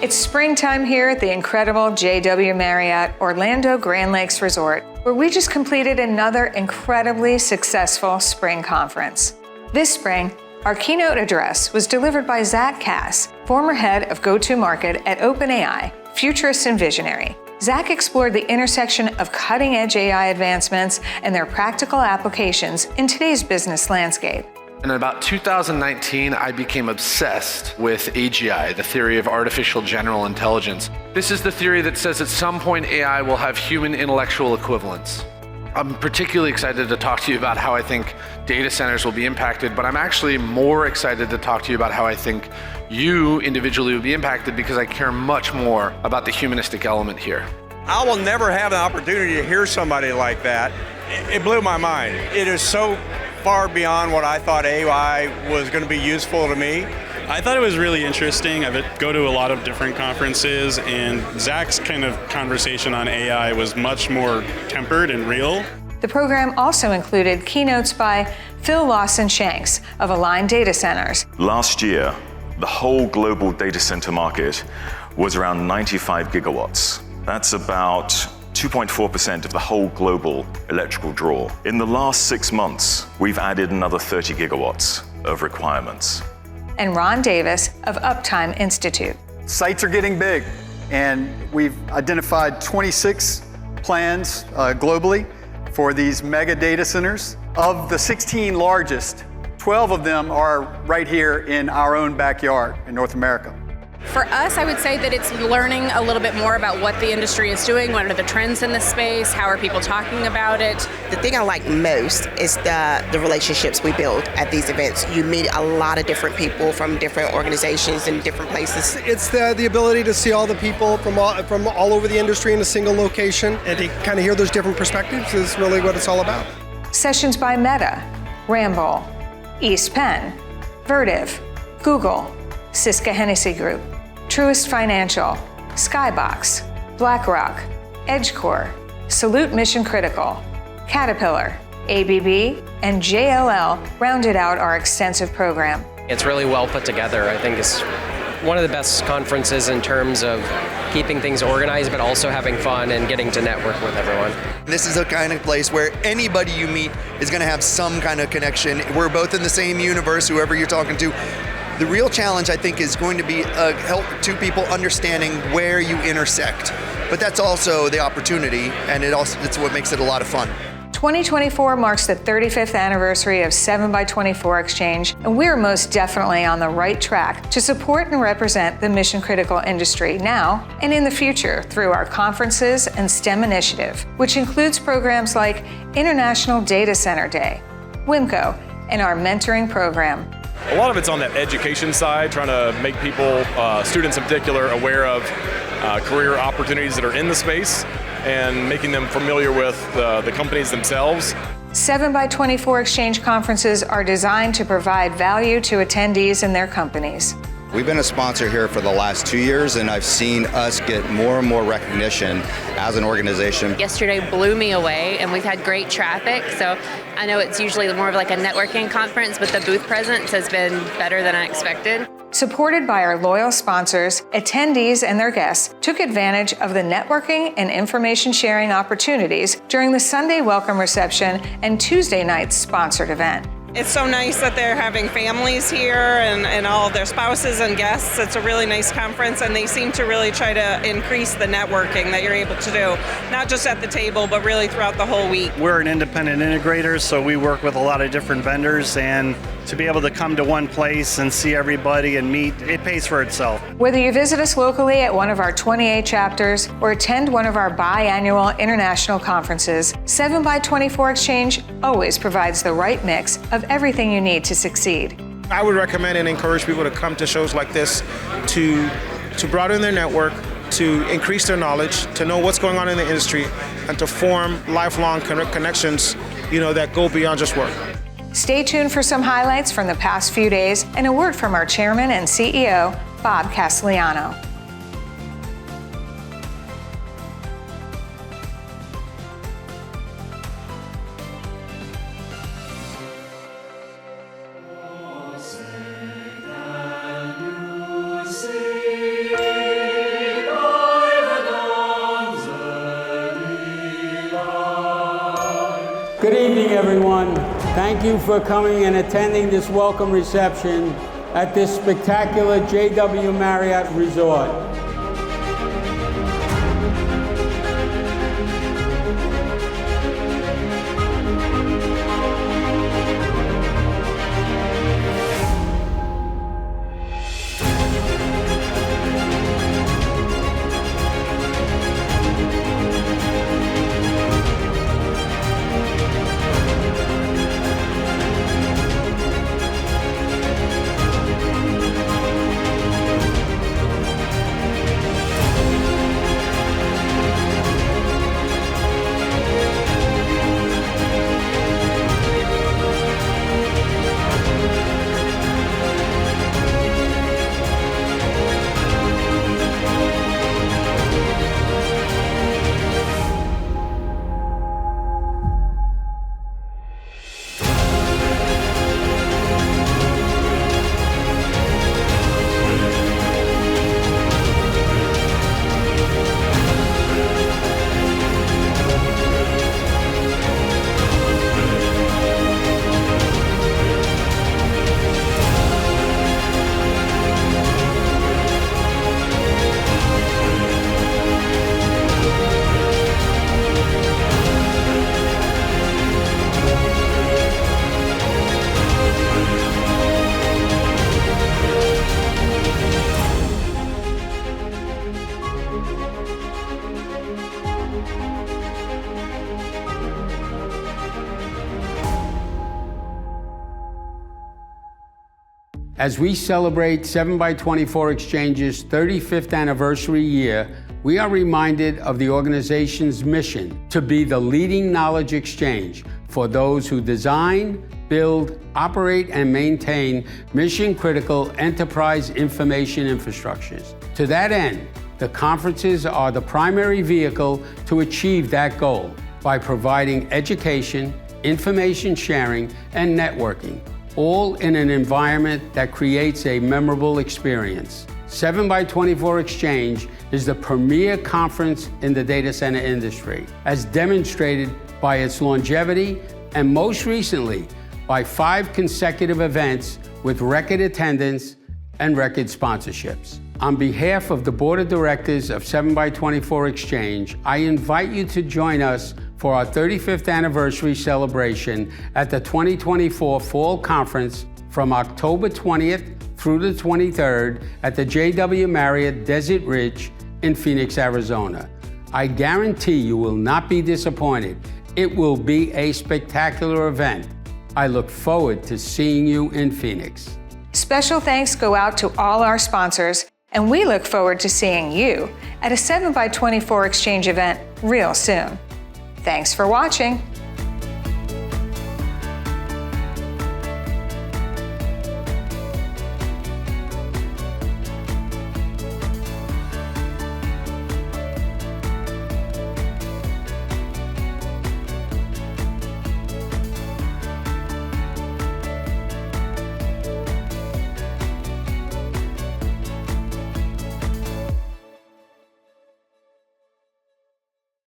It's springtime here at the incredible JW Marriott Orlando Grand Lakes Resort, where we just completed another incredibly successful spring conference. This spring, our keynote address was delivered by Zach Cass, former head of go-to-market at OpenAI, futurist and visionary. Zach explored the intersection of cutting-edge AI advancements and their practical applications in today's business landscape. In about 2019, I became obsessed with AGI, the theory of artificial general intelligence. This is the theory that says at some point AI will have human intellectual equivalence. I'm particularly excited to talk to you about how I think data centers will be impacted, but I'm actually more excited to talk to you about how I think you individually will be impacted, because I care much more about the humanistic element here. I will never have an opportunity to hear somebody like that. It blew my mind. It is so far beyond what I thought AI was going to be useful to me. I thought it was really interesting. I go to a lot of different conferences, and Zach's kind of conversation on AI was much more tempered and real. The program also included keynotes by Phil Lawson-Shanks of Align Data Centers. Last year, the whole global data center market was around 95 gigawatts. That's about 2.4% of the whole global electrical draw. In the last 6 months, we've added another 30 gigawatts of requirements. And Ron Davis of Uptime Institute. Sites are getting big, and we've identified 26 plans globally for these mega data centers. Of the 16 largest, 12 of them are right here in our own backyard in North America. For us, I would say that it's learning a little bit more about what the industry is doing, what are the trends in the space, how are people talking about it. The thing I like most is the relationships we build at these events. You meet a lot of different people from different organizations and different places. It's the ability to see all the people from all over the industry in a single location, and to kind of hear those different perspectives is really what it's all about. Sessions by Meta, Ramboll, East Penn, Vertiv, Google, Siska Hennessy Group, Truist Financial, Skybox, BlackRock, EdgeCore, Salute Mission Critical, Caterpillar, ABB, and JLL rounded out our extensive program. It's really well put together. I think it's one of the best conferences in terms of keeping things organized, but also having fun and getting to network with everyone. This is a kind of place where anybody you meet is going to have some kind of connection. We're both in the same universe, whoever you're talking to. The real challenge, I think, is going to be help two people understanding where you intersect. But that's also the opportunity, and it's what makes it a lot of fun. 2024 marks the 35th anniversary of 7x24 Exchange, and we're most definitely on the right track to support and represent the mission-critical industry now and in the future through our conferences and STEM initiative, which includes programs like International Data Center Day, WIMCO, and our mentoring program. A lot of it's on that education side, trying to make people, students in particular, aware of career opportunities that are in the space and making them familiar with the companies themselves. 7x24 Exchange conferences are designed to provide value to attendees and their companies. We've been a sponsor here for the last 2 years, and I've seen us get more and more recognition as an organization. Yesterday blew me away, and we've had great traffic, so I know it's usually more of like a networking conference, but the booth presence has been better than I expected. Supported by our loyal sponsors, attendees and their guests took advantage of the networking and information sharing opportunities during the Sunday welcome reception and Tuesday night's sponsored event. It's so nice that they're having families here and all of their spouses and guests. It's a really nice conference, and they seem to really try to increase the networking that you're able to do, not just at the table, but really throughout the whole week. We're an independent integrator, so we work with a lot of different vendors, and to be able to come to one place and see everybody and meet, it pays for itself. Whether you visit us locally at one of our 28 chapters or attend one of our biannual international conferences, 7x24 Exchange always provides the right mix of everything you need to succeed. I would recommend and encourage people to come to shows like this to broaden their network, to increase their knowledge, to know what's going on in the industry, and to form lifelong connections, that go beyond just work. Stay tuned for some highlights from the past few days and a word from our chairman and CEO, Bob Castellano. See Good evening, everyone. Thank you for coming and attending this welcome reception at this spectacular JW Marriott Resort. As we celebrate 7x24 Exchange's 35th anniversary year, we are reminded of the organization's mission to be the leading knowledge exchange for those who design, build, operate, and maintain mission-critical enterprise information infrastructures. To that end, the conferences are the primary vehicle to achieve that goal by providing education, information sharing, and networking, all in an environment that creates a memorable experience. 7x24 Exchange is the premier conference in the data center industry, as demonstrated by its longevity and most recently by 5 consecutive events with record attendance and record sponsorships. On behalf of the Board of Directors of 7x24 Exchange, I invite you to join us for our 35th anniversary celebration at the 2024 Fall Conference from October 20th through the 23rd at the JW Marriott Desert Ridge in Phoenix, Arizona. I guarantee you will not be disappointed. It will be a spectacular event. I look forward to seeing you in Phoenix. Special thanks go out to all our sponsors, and we look forward to seeing you at a 7x24 Exchange event real soon. Thanks for watching.